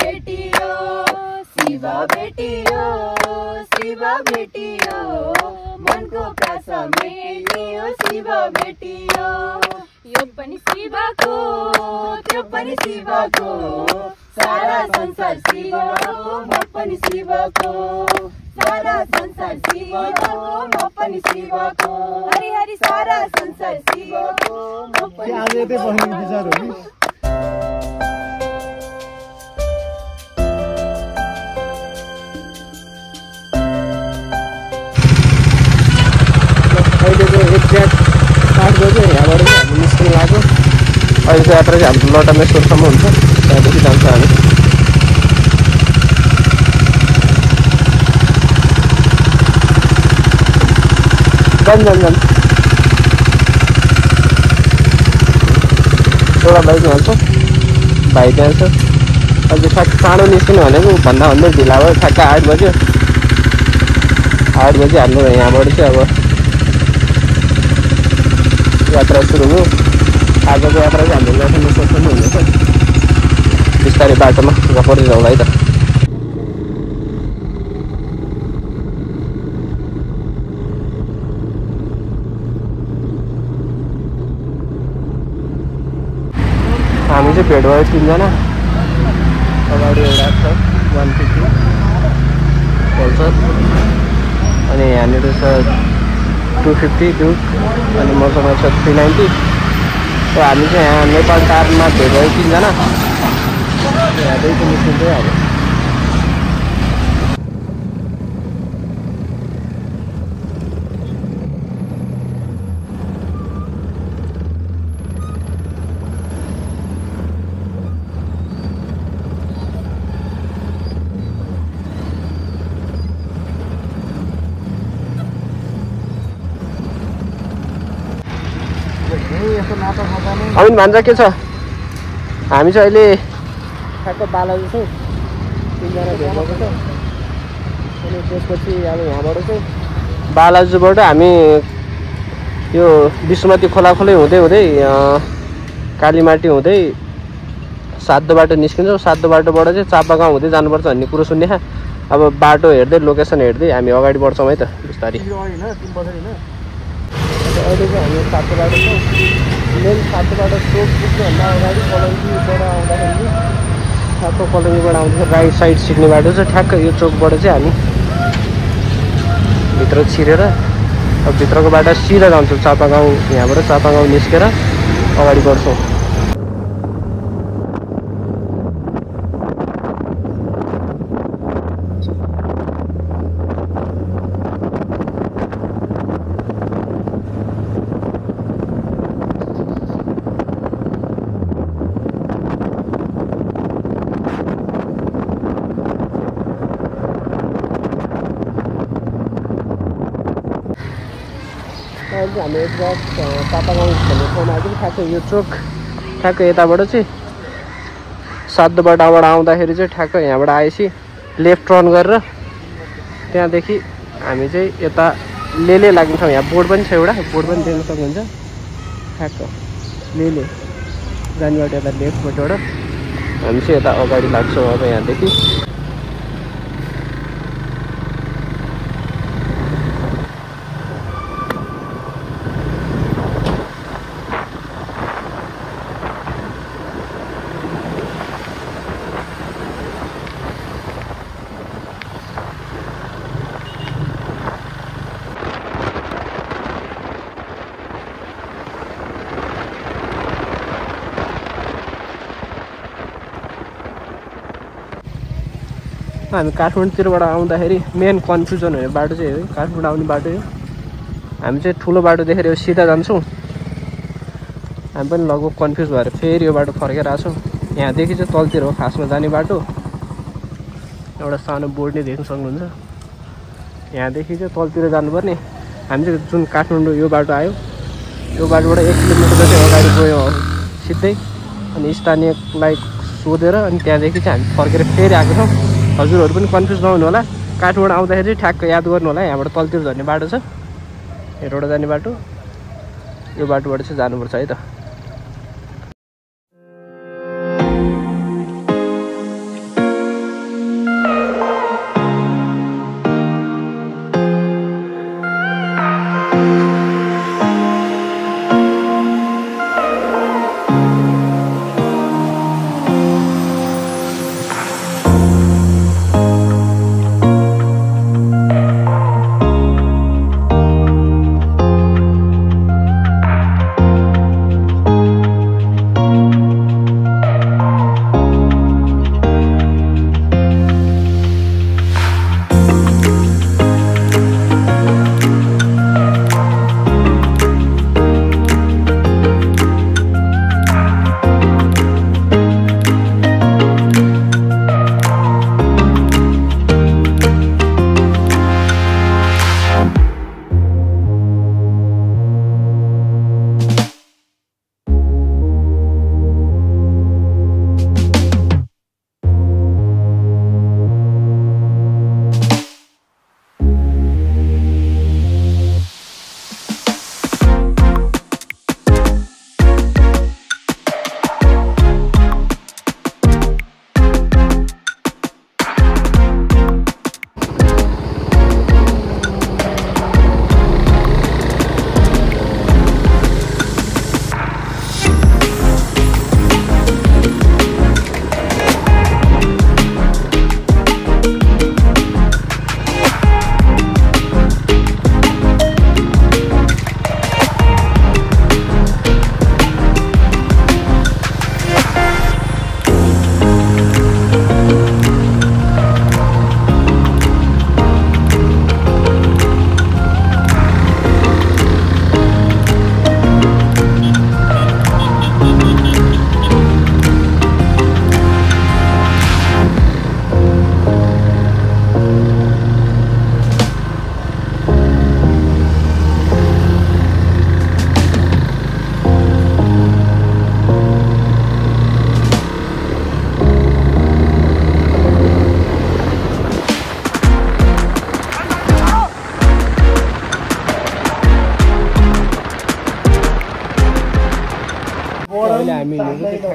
भेटियो शिव भेटियो शिव भेटियो मनको प्रासा मेटियो शिव भेटियो यो पनि शिवको त्यो पनि शिवको सारा संसार शिवको म पनि शिवको सारा संसार शिवको म पनि शिवको हरि हरि सारा संसार शिवको म पनि आज यतै बस्ने विचार हो नि अहिलेको एक्ज्याक्ट 8 बजे यहाँबाट चाहिँ हामी निस्किनु लाग्यो अहिलेको यात्रा चाहिँ हाम्रो लटामेश्वरसम्म हुन्छ त्यहाँदेखि जान्छ हामी जान एउटा बाइक हाल्छ भाइ त्यहाँ छ अझै ठ्याक्क चाँडो निस्किनु भनेको भन्दा भन्दै ढिला भयो ठ्याक्क 8 बज्यो 8 बजी हाम्रो यहाँबाट चाहिँ अब यात्रा सुरु हो आजको यात्रा चाहिँ हाम्रो लटामेश्वरसम्म हुनेछ बिस्तारै बाटोमा गफरी जाउँला है त हामी चाहिँ भेट भयो 3 जना अगाडि एउटा छ 150 पल्सर अनि यहाँनिर छ 250 ड्युक अनि मसँग छ 390 र हामी चाहिँ यहाँ नेपाल टारमा भेट भयो 3 जना यहाँदै पनि निस्किँदै हाल्यो अमिन भन्छ के छ हामी चाहिँ अहिले ठ्याक्क बालाजु छौँ 3 जना भेट भएको छ अनि त्यसपछि अब यहाँबाट चाहिँ बालाजुबाट हामी यो विष्णुमती खोलाखोलै हुँदै हुँदै कालीमाटी हुँदै सातो बाटो निस्किन्छौँ सातो बाटोबाट चाहिँ चापागाउँ हुँदै जानुपर्छ भन्ने कुरो सुन्ने अब बाटो हेर्दै लोकेसन हेर्दै हामी अगाडि बढ्छौँ है त बिस्तारै अहिले चाहिँ हामी सातो बाटो छौँ मेन सातो बाटो चोक पुग्नुभन्दा अगाडि कलङ्गीबाट आउँदाखेरि सातो कलङ्गीबाट आउँदाखेरि राइट साइड सिक्ने बाटो चाहिँ ठ्याक्क यो चोकबाट चाहिँ हामी भित्र छिरेर अब भित्रको बाटो सिधा जान्छौँ चापागाउँ यहाँबाट चापागाउँ निस्केर अगाडि बढ्छौँ हामी एक्ज्याक्ट चापागाउँ भन्ने ठाउँमा आएको ठ्याक्कै यो चोक ठ्याक्कै यताबाट चाहिँ सातो बाटोबाट आउँदाखेरि चाहिँ ठ्याक्क यहाँबाट आएपछि लेफ्ट टर्न गरेर त्यहाँदेखि हामी चाहिँ यता लेले लाग्छौँ यहाँ बोर्ड पनि छ एउटा बोर्ड पनि देख्न सक्नुहुन्छ ठ्याक्क लेले जाने बाटो यता लेफ्टबाट हामी चाहिँ यता अगाडि लाग्छौँ अब यहाँदेखि हामी काठमाडौँतिरबाट आउँदाखेरि मेन कन्फ्युजन हुने बाटो चाहिँ हो काठमाडौँ आउने बाटो हो हामी चाहिँ ठुलो बाटो देखेर यो सिधा जान्छौँ हामी पनि लगभग कन्फ्युज भएर फेरि यो बाटो फर्केर आएको छौँ यहाँदेखि चाहिँ तलतिर हो खासमा जाने बाटो एउटा सानो बोर्ड नै देख्न सक्नुहुन्छ यहाँदेखि चाहिँ तलतिर जानुपर्ने हामी चाहिँ जुन काठमाडौँ यो बाटो आयो यो बाटोबाट 1 किलोमिटर चाहिँ अगाडि गयो सिधै अनि स्थानीयलाई सोधेर अनि त्यहाँदेखि चाहिँ हामी फर्केर फेरि आएको छौँ हजुरहरू पनि कन्फ्युज नहुनु होला काठमाडौँ आउँदाखेरि चाहिँ ठ्याक्क याद गर्नु होला यहाँबाट तलतिर झर्ने बाटो छ हेरबाट जाने बाटो यो बाटोबाट चाहिँ जानुपर्छ है त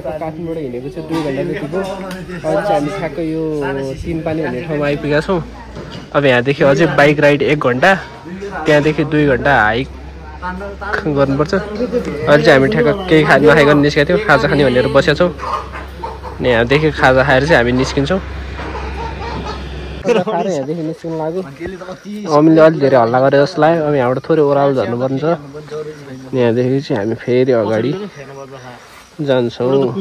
ठ्याक्क काठमाडौँ हिँडेको चाहिँ 2 घन्टा जतिको। अहिले चाहिँ हामी ठ्याक्क यो 3 पानी भन्ने ठाउँमा आइपुगेका छौँ। अब यहाँदेखि अझै बाइक राइड 1 घन्टा, त्यहाँदेखि 2 घन्टा हाइक गर्नुपर्छ। अहिले चाहिँ हामी ठ्याक्क केही नखाइकन निस्केका थियौँ, खाजा खाने भनेर बसेका छौँ। अनि यहाँदेखि खाजा खाएर चाहिँ हामी निस्किन्छौँ। खाएर यहाँदेखि निस्किनु लाग्यो। अमिले अलिक धेरै हल्ला गरे जस्तो लाग्यो। अब यहाँबाट थोरै ओह्रालो झर्नुपर्ने छ। यहाँदेखि चाहिँ हामी फेरि अगाडि जान्छौँ।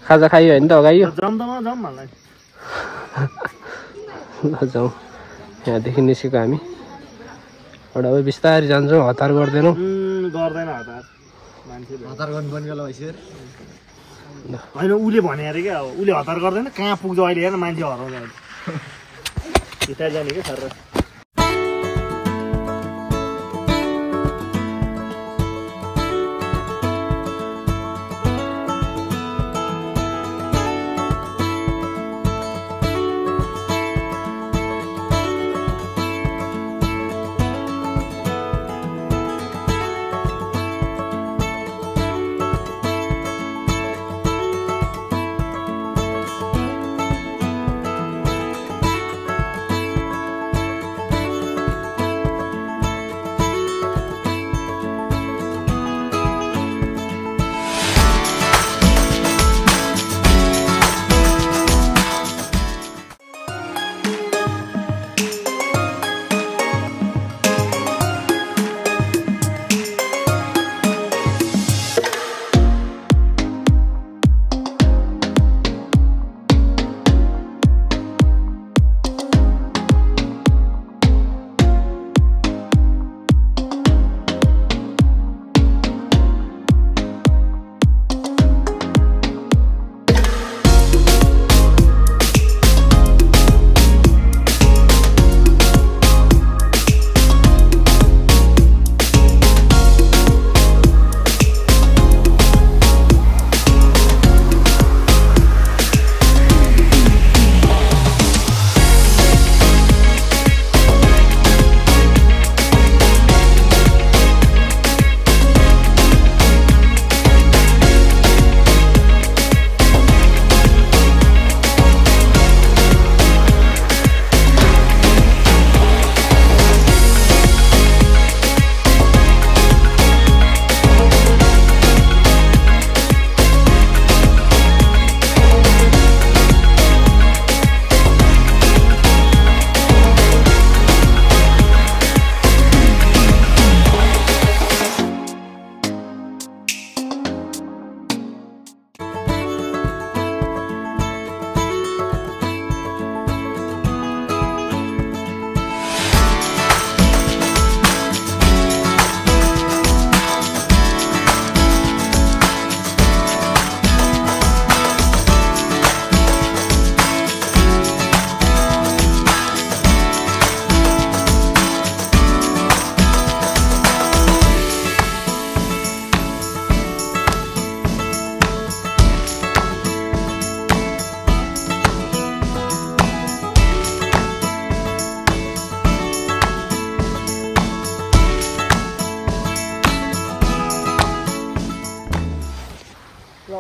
खाजा खायो होइन त अगाइयो जाउँ। यहाँदेखि निस्केको हामी अब बिस्तारै जान्छौँ, हतार गर्दैनौँ। होइन उसले भने अरे क्या, उसले हतार गर्दैन कहाँ पुग्छ अहिले हेर मान्छे हराउँछ त्यता जाने क्या सर।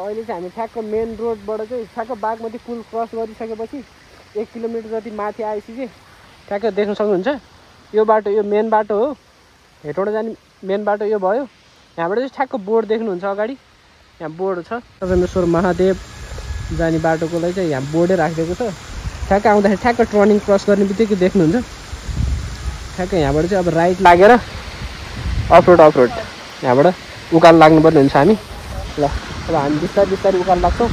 अहिले चाहिँ हामी ठ्याक्क मेन रोडबाट चाहिँ ठ्याक्क बागमती पुल क्रस गरिसकेपछि 1 किलोमिटर जति माथि आइसके ठ्याक्क देख्न सक्नुहुन्छ। यो बाटो यो मेन बाटो हो, हेटौँडा जाने मेन बाटो यो भयो। यहाँबाट चाहिँ ठ्याक्क बोर्ड देख्नुहुन्छ अगाडि, यहाँ बोर्ड छ सगमेश्वर महादेव जाने बाटोको लागि चाहिँ यहाँ बोर्डै राखिदिएको छ। ठ्याक्क आउँदाखेरि ठ्याक्क टर्निङ क्रस गर्ने बित्तिकै देख्नुहुन्छ। ठ्याक्क यहाँबाट चाहिँ अब राइट लागेर अफरोड यहाँबाट उकालो लाग्नुपर्ने हुन्छ हामी। ल अब हामी बिस्तारै बिस्तारै उकालो लाग्छौँ।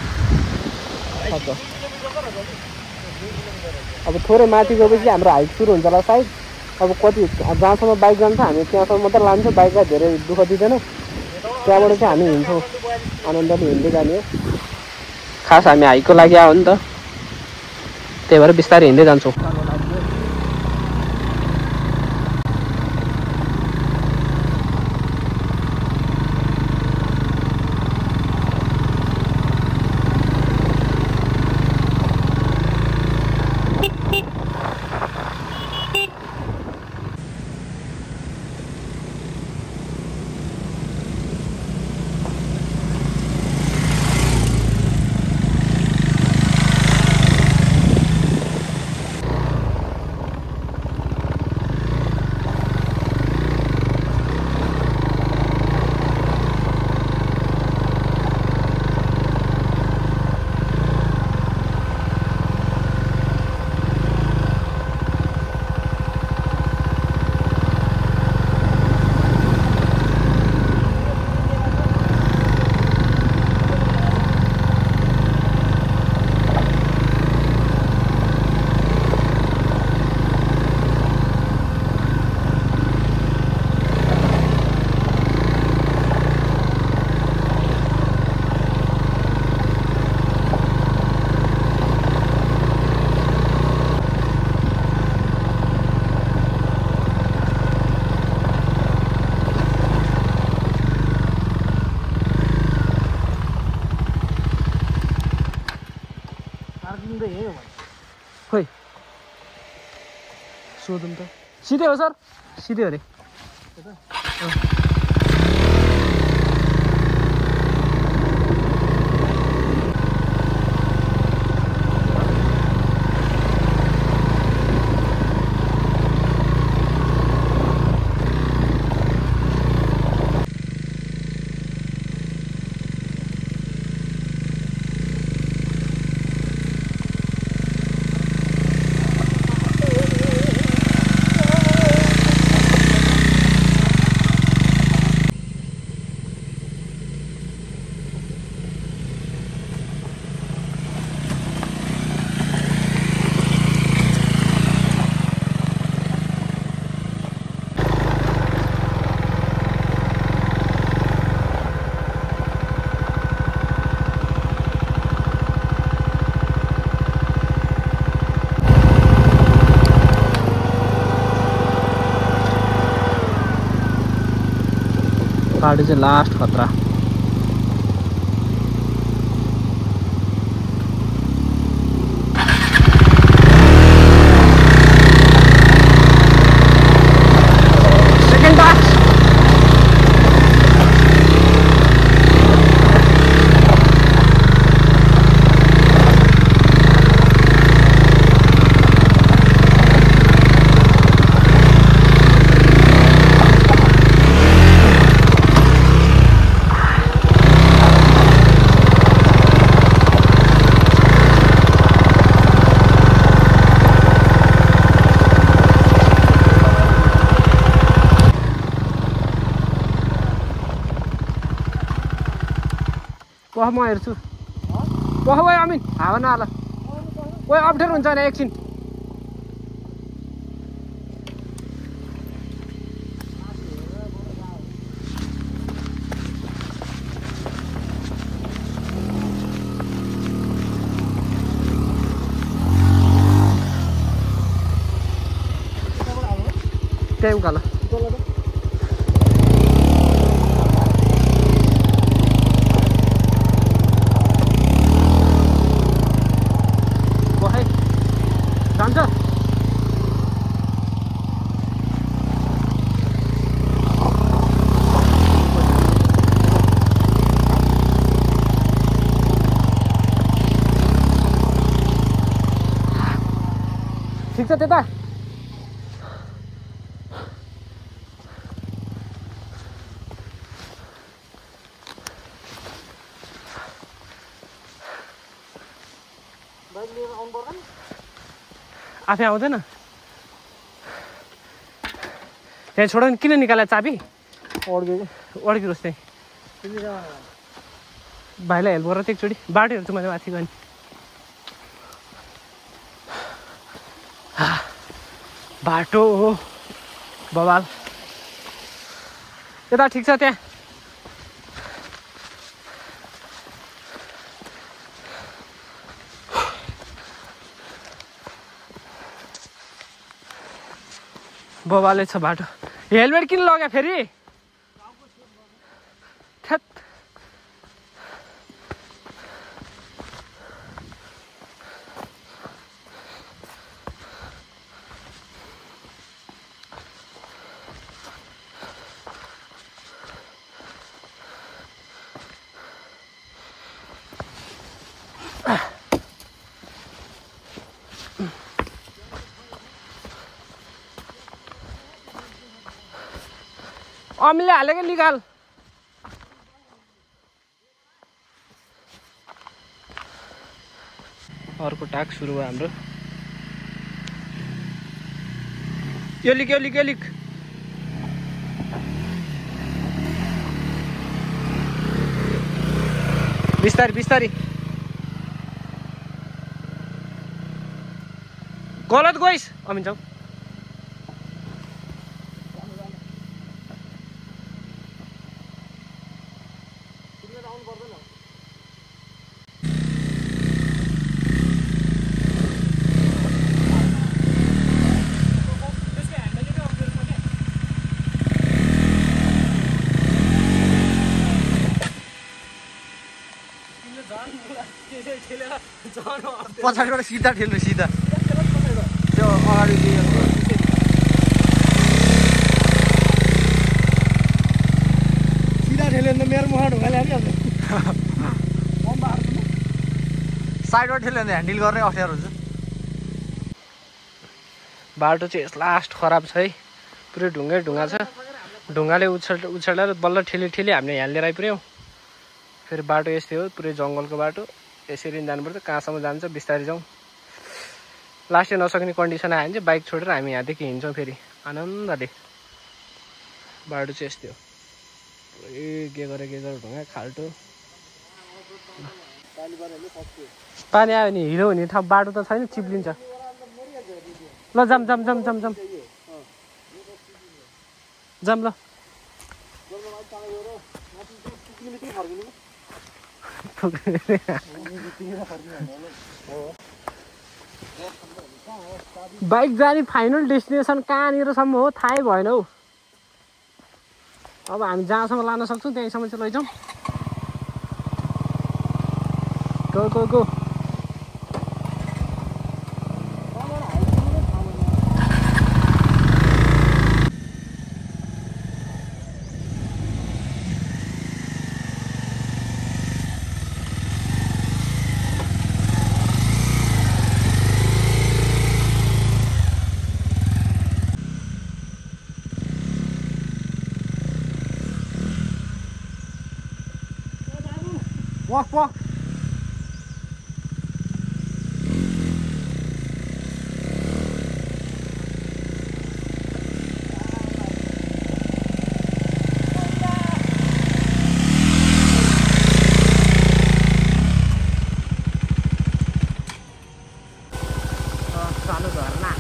अब थोरै माथि गएपछि हाम्रो हाइट सुरु हुन्छ होला सायद। अब कति जहाँसम्म बाइक जान्छ हामी त्यहाँसम्म मात्रै लान्छौँ, बाइकलाई धेरै दुःख दिँदैनौँ। त्यहाँबाट चाहिँ हामी हिँड्छौँ, आनन्दले हिँड्दै जाने हो। खास हामी हाइटको लागि आयो नि त, त्यही भएर बिस्तारै हिँड्दै जान्छौँ। पार्किङ त यही हो खोइ सोधौँ त सिधै हो सर सिधै हो अरे बाटो चाहिँ लास्ट खतरा सेकेन्ड टास्क पह म हेर्छु पह गयो अमिन हावा नहाल ओए अप्ठ्यारो हुन्छ नि एकछिन त्यही उकालो जान्छ ठिक छ त्यता आफै आउँदैन त्यहाँ छोड किन निकाले चाबी अड्किरोस् त्यहीँ भाइलाई हेल्प गर एकचोटि बाटो हेर्छु मैले माथि गएँ बाटो हो बवाल यता ठिक छ त्यहाँ बबाले छ बाटो हेलमेट किन लग्यो फेरि थ्यात अमिले हालेको निकाल अर्को टास्क सुरु भयो हाम्रो यो लिक बिस्तारी गलत गइस अमिन जाऊ पछाडिबाट सिधा ठेल्नु सिधा त्यो अगाडि सिधा ठेल्यो भने त मेरो मुखा ढुङ्गाले हालिहाल्छ साइडबाट ठेल्यो भने ह्यान्डल गर्नै अप्ठ्यारो हुन्छ बाटो चाहिँ लास्ट खराब छ है पुरै ढुङ्गै ढुङ्गा छ ढुङ्गाले उछालेर बल्ल ठेली हामीले यहाँ लिएर आइपुग्यौँ फेरि बाटो यस्तै हो पुरै जङ्गलको बाटो यसरी जानुपर्छ कहाँसम्म जान्छ बिस्तारै जाउँ लास्टै नसक्ने कन्डिसन आयो भने चाहिँ बाइक छोडेर हामी यहाँदेखि हिँड्छौँ फेरि आनन्दले बाटो चाहिँ यस्तै हो पुरै के गरेर ढुङ्गा खाल्टो पानी आयो भने हिँड्यो भने ठाउँ बाटो त छैन चिप्लिन्छ ल जाम ल बाइक जाने फाइनल डेस्टिनेसन कहाँनिरसम्म हो थाहै भएन हौ अब हामी जहाँसम्म लान सक्छौँ त्यहीँसम्म चाहिँ लैजाउँ गो walk सानो झरना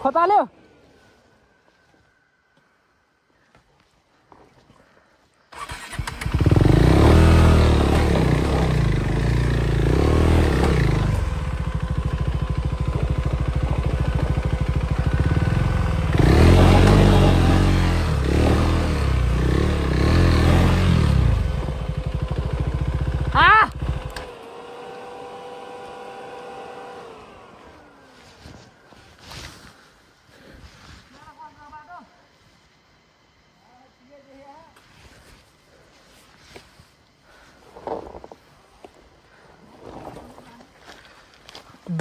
खोताल्यो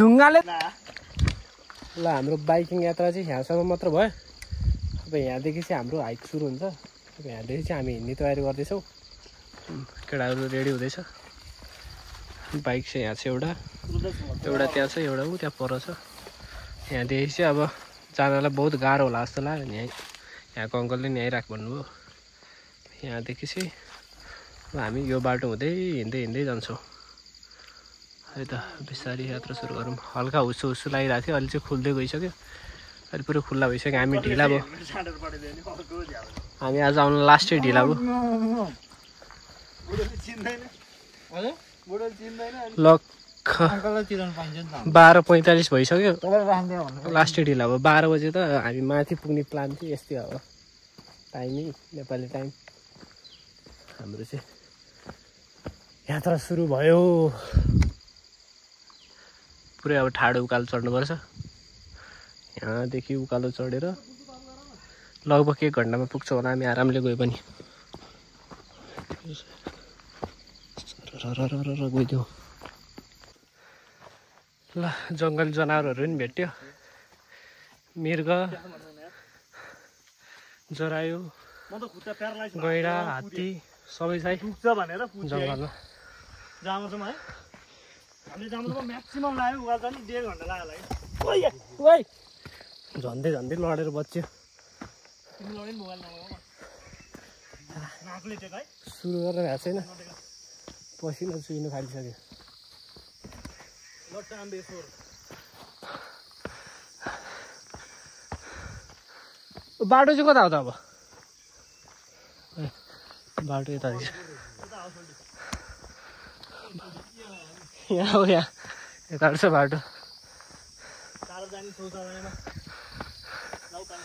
ढुङ्गाले ल हाम्रो बाइकिङ यात्रा चाहिँ यहाँसम्म मात्र भयो अब यहाँदेखि चाहिँ हाम्रो हाइक सुरु हुन्छ अब यहाँदेखि चाहिँ हामी हिँड्ने तयारी गर्दैछौँ केटाहरू रेडी हुँदैछ बाइक चाहिँ यहाँ छ एउटा त्यहाँ छ एउटा ऊ त्यहाँ पर छ यहाँदेखि चाहिँ अब जानलाई बहुत गाह्रो होला जस्तो लाग्यो नि यहाँको अङ्कलले नि आइराख भन्नुभयो यहाँदेखि चाहिँ अब हामी यो बाटो हुँदै हिँड्दै जान्छौँ है त बिस्तारै यात्रा सुरु गरौँ हल्का हुस्सु लागिरहेको थियो अहिले चाहिँ खुल्दै गइसक्यो अहिले पुरो खुल्ला भइसक्यो हामी ढिला भयो हामी आज आउनु लास्टै ढिला भयो ल 12:45 भइसक्यो लास्टै ढिला भयो 12 बजे त हामी माथि पुग्ने प्लान थियो यस्तै हो टाइमिङ नेपाली टाइम हाम्रो चाहिँ यात्रा सुरु भयो पुरै अब ठाडो उकालो चढ्नुपर्छ यहाँदेखि उकालो चढेर लगभग 1 घन्टामा पुग्छौँ होला हामी आरामले गयो पनि गइदियो ल जङ्गली जनावरहरू पनि भेट्यो मृग जरायो गैँडा हात्ती सबै छ जङ्गलमा म्याक्सिमम लाग्यो उकालो चाहिँ 1.5 घन्टा लाग्यो झन्डै लडेर बच्यो सुरु गरेर भएको छैन पसिना चुइनु थालिसक्यो बाटो चाहिँ कता हो त अब बाटो यता यहाँ हो यहाँ यता छ बाटो टाढो जाने शौचालयमा लाउ पानी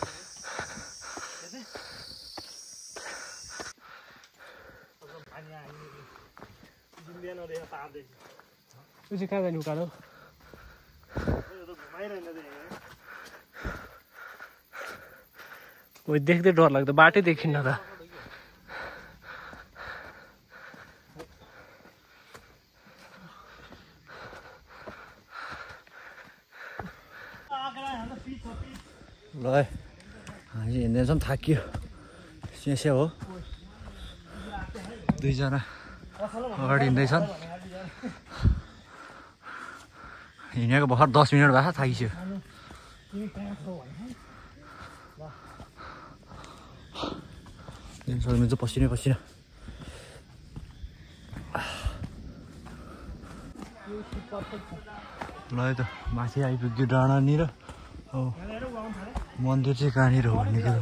पानी आयो बिहान पार्दै ऊ चाहिँ कहाँ जाने उकालो ओ देख्दै डर लाग्दो बाटै देखिन्न त ल हामी हिँड्दैछौँ थाकियो स्यास्या हो दुईजना अगाडि हिँड्दैछन् हिँडेको भर्खर 10 मिनट भएको थाकिसक्यो चाहिँ पसिनै पसिना ल त माथि आइपुग्यो डाँडानिर मन्दिर चाहिँ कहाँनिर हो भन्ने कुरो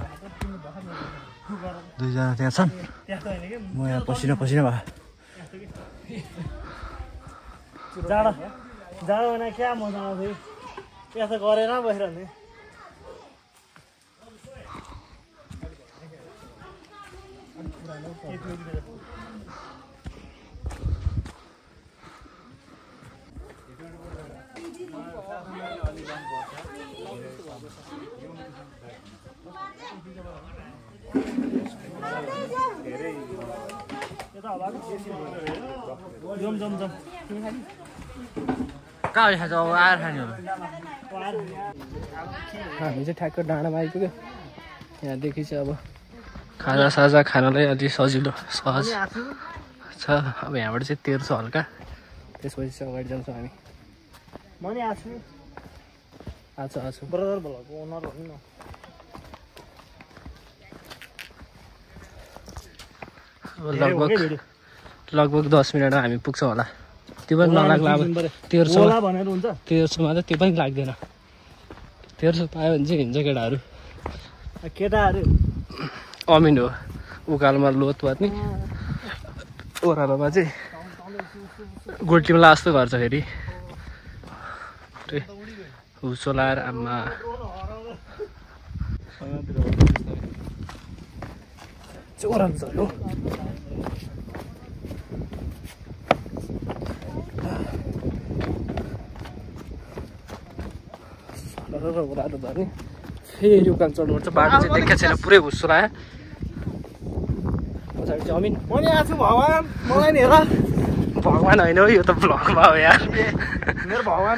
दुईजना त्यहाँ छन् म यहाँ पसिना पसिना भयो जाडो जाडो भने क्या मजा आउँथ्यो त्यस्तो गरेर बसिरहने जम जम जम कहाँ खान्छ अब आएर खाने होला हामी चाहिँ ठ्याक्क डाँडामा आइपुग्यो यहाँदेखि चाहिँ अब खाजासाजा खानलाई अलि सजिलो सहज छ अब यहाँबाट चाहिँ तेर्छ हल्का त्यसपछि चाहिँ अगाडि जान्छौँ हामी म नि आछु आछु ब्रदर भलको ओनर हो नि लगभग 10 मिनटमा हामी पुग्छौँ होला त्यो पनि नलाग्ला अब तेर्सोमा त त्यो पनि लाग्दैन तेर्सो पायो भने चाहिँ हिँड्छ केटाहरू अमिन हो उकालोमा लोत पर्ने ओह्रालोमा चाहिँ गोल्टीमा लास्तो गर्छ फेरि हुसो लाएर आमा ओह्रालो छ हो ओह्रालो झर्ने फेरि उकालो चढ्नुपर्छ बाटो चाहिँ देखेको छैन पुरै हुस्सो लाग्यो पछाडि चाहिँ अमिन म नि आछु भगवान मलाई नि हेर भगवान होइन हो यो त भ्लगमा हो यार मेरो भगवान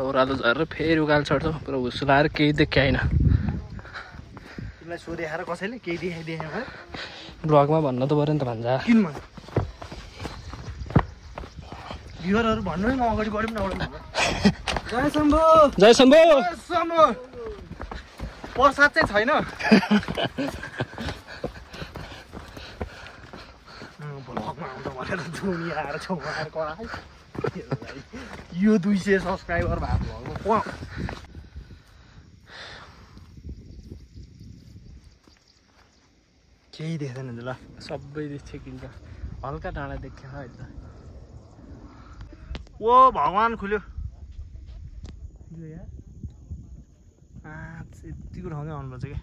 ओह्रालो झरेर फेरि उकालो चढ्छौँ पुरा हुस्सो लगाएर केही देख्या होइन तिमीलाई सोधेर कसैले केही देखाइदिएन भ्लगमा भन्न त पऱ्यो नि त भन्छ किन मन भ्युअरहरू भन्नु न अगाडि बढौँ न जय शम्भु जय शम्भु शम्भु प्रसाद चाहिँ छैन भ्लगमा आउँदा भनेर दुनिया आएर छेउमा आएर करायो यो 200 सब्सक्राइबर भएको भ्लगमा केही देख्दैन ल सबै छेकिन्छ हल्का डाँडा देख्यो अहिले त ओ भगवान खुल्यो यतिको ठाउँ चाहिँ आउनुपर्छ क्या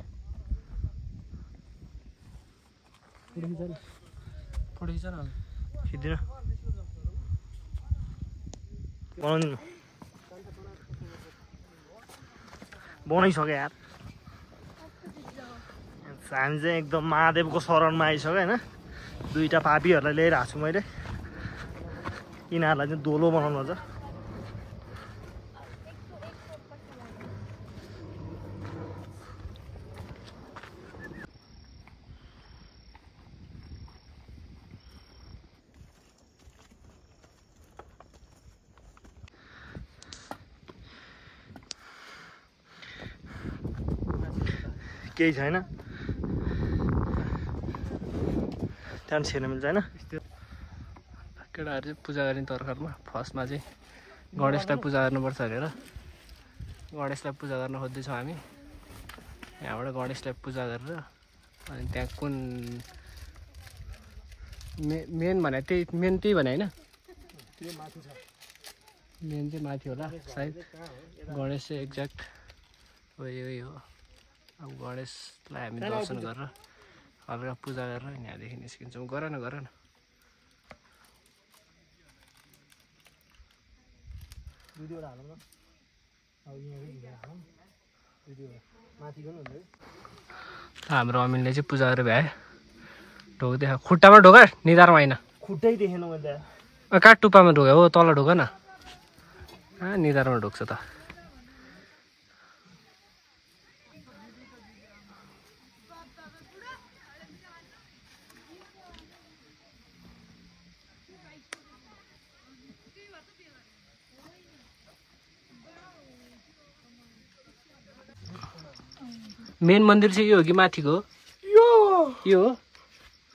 फोटो खिच न खिच्दिन बनाउँदिन बनाइसक्यो यार हामी चाहिँ एकदम महादेवको शरणमा आइसक्यो होइन दुईवटा पापीहरूलाई ल्याइरहेको छु मैले यिनीहरूलाई चाहिँ दोलो बनाउनु पर्छ केही छैन त्यहाँ छिर्न मिल्छ होइन केटाहरू चाहिँ पूजा गर्ने तर्खरमा फर्स्टमा चाहिँ गणेशलाई पूजा गर्नुपर्छ भनेर गणेशलाई पूजा गर्न खोज्दैछौँ हामी यहाँबाट गणेशलाई पूजा गरेर अनि त्यहाँ कुन मेन भने त्यही भने होइन त्यो माथि छ मेन चाहिँ माथि होला सायद गणेश चाहिँ एक्ज्याक्ट यही हो अब गणेशलाई हामी दर्शन गरेर हल्का पूजा गरेर यहाँदेखि निस्किन्छौँ गर न भिडियोबाट हालौँ न अब यहाँकै हालौँ भिडियो माथिको नि हुन्छ हाम्रो अमिनले चाहिँ पूजा गरेर भ्याए ढोक देखा खुट्टामा ढोका निधारमा होइन खुट्टै देखेन मैले काठ टुप्पामा ढोका हो तल ढोका न निधारमा ढोक्छ त मेन मन्दिर चाहिँ यो हो कि माथिको यो हो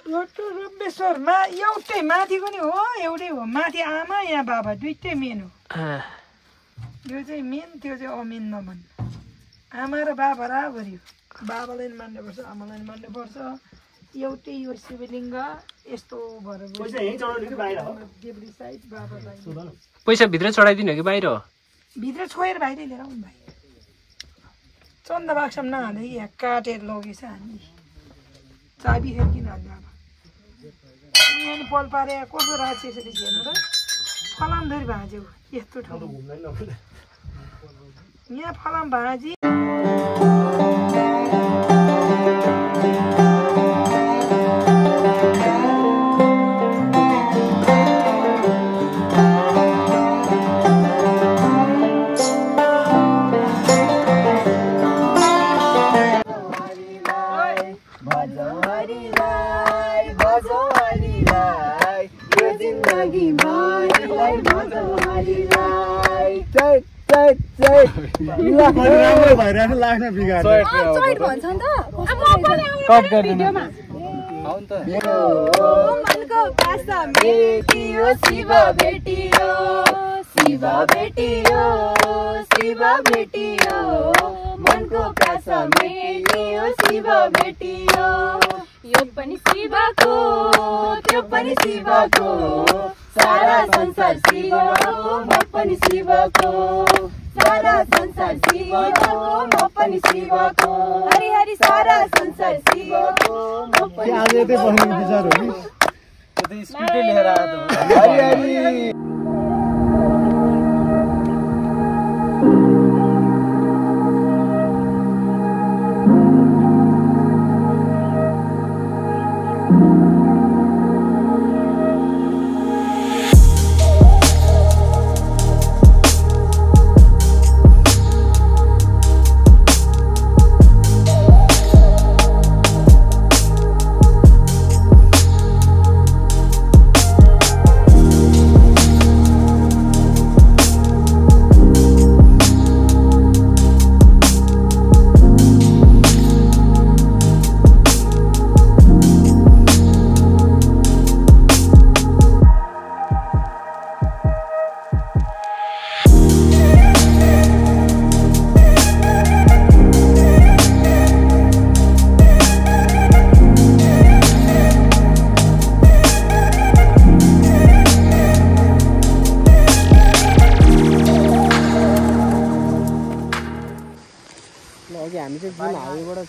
रम्बेश्वरमा एउटै माथिको नि हो एउटै हो माथि आमा यहाँ बाबा दुइटै मेन हो यो चाहिँ मेन त्यो चाहिँ अमेन नभन् आमा र बाबा बराबरी हो बाबालाई नि मान्नुपर्छ आमालाई नि मान्नुपर्छ एउटै यो शिवलिङ्ग यस्तो भएर देब्री साइड बाबालाई पैसा भित्र चढाइदिनु हो कि बाहिर हो भित्र छोएर बाहिरै लिएर आउनु भाइ चन्दा बाक्समा नहाले यहाँ काटेर लगेछ हामीले चाबी खेल्किन हाल्नु अब यहाँ नि पल पारे कसो राखेको छ त्यसरी हेर्नु र फलामधरी भाँज्यो यस्तो ठाउँ यहाँ फलाम भाँजी यो पनि शिवको त्यो पनि शिवको सारा संसार शिवको म पनि शिवको सारा संसार शिवको म पनि शिवको हरि हरि सारा संसार शिवको म पनि स्पिडै लिएर आएको हरि हरि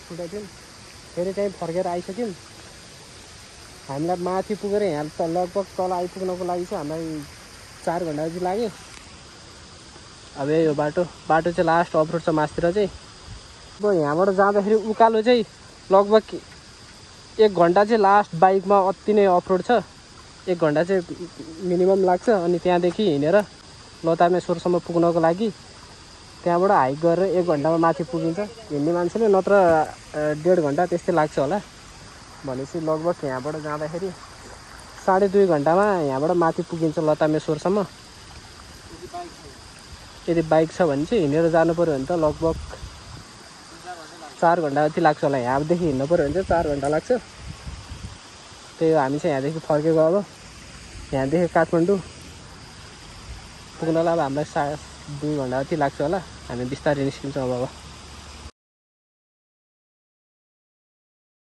छुटेको थियौँ फेरि चाहिँ फर्केर आइसक्यौँ हामीलाई माथि पुगेर यहाँ त लगभग तल आइपुग्नको लागि चाहिँ हामीलाई 4 घन्टा जति लाग्यो अब यो बाटो चाहिँ लास्ट अफरोड छ मासतिर चाहिँ अब यहाँबाट जाँदाखेरि उकालो चाहिँ लगभग 1 घन्टा चाहिँ लास्ट बाइकमा अति नै अफरोड छ 1 घन्टा चाहिँ मिनिमम लाग्छ अनि त्यहाँदेखि हिँडेर लतामेश्वरसम्म पुग्नको लागि त्यहाँबाट हाइक गरेर 1 घन्टामा माथि पुगिन्छ हिँड्ने मान्छेले नत्र 1.5 घन्टा त्यस्तै लाग्छ होला भनेपछि लगभग यहाँबाट जाँदाखेरि 2.5 घन्टामा यहाँबाट माथि पुगिन्छ लतामेश्वरसम्म यदि बाइक छ भने चाहिँ हिँडेर जानु पर्यो भने त लगभग 4 घन्टा जति लाग्छ होला यहाँदेखि हिँड्नु पर्यो भने चाहिँ 4 घन्टा लाग्छ त्यही हो हामी चाहिँ यहाँदेखि फर्केको अब यहाँदेखि काठमाडौँ पुग्नलाई अब हामीलाई 2 घन्टा जति लाग्छ होला हामी बिस्तारै निस्किन्छौँ अब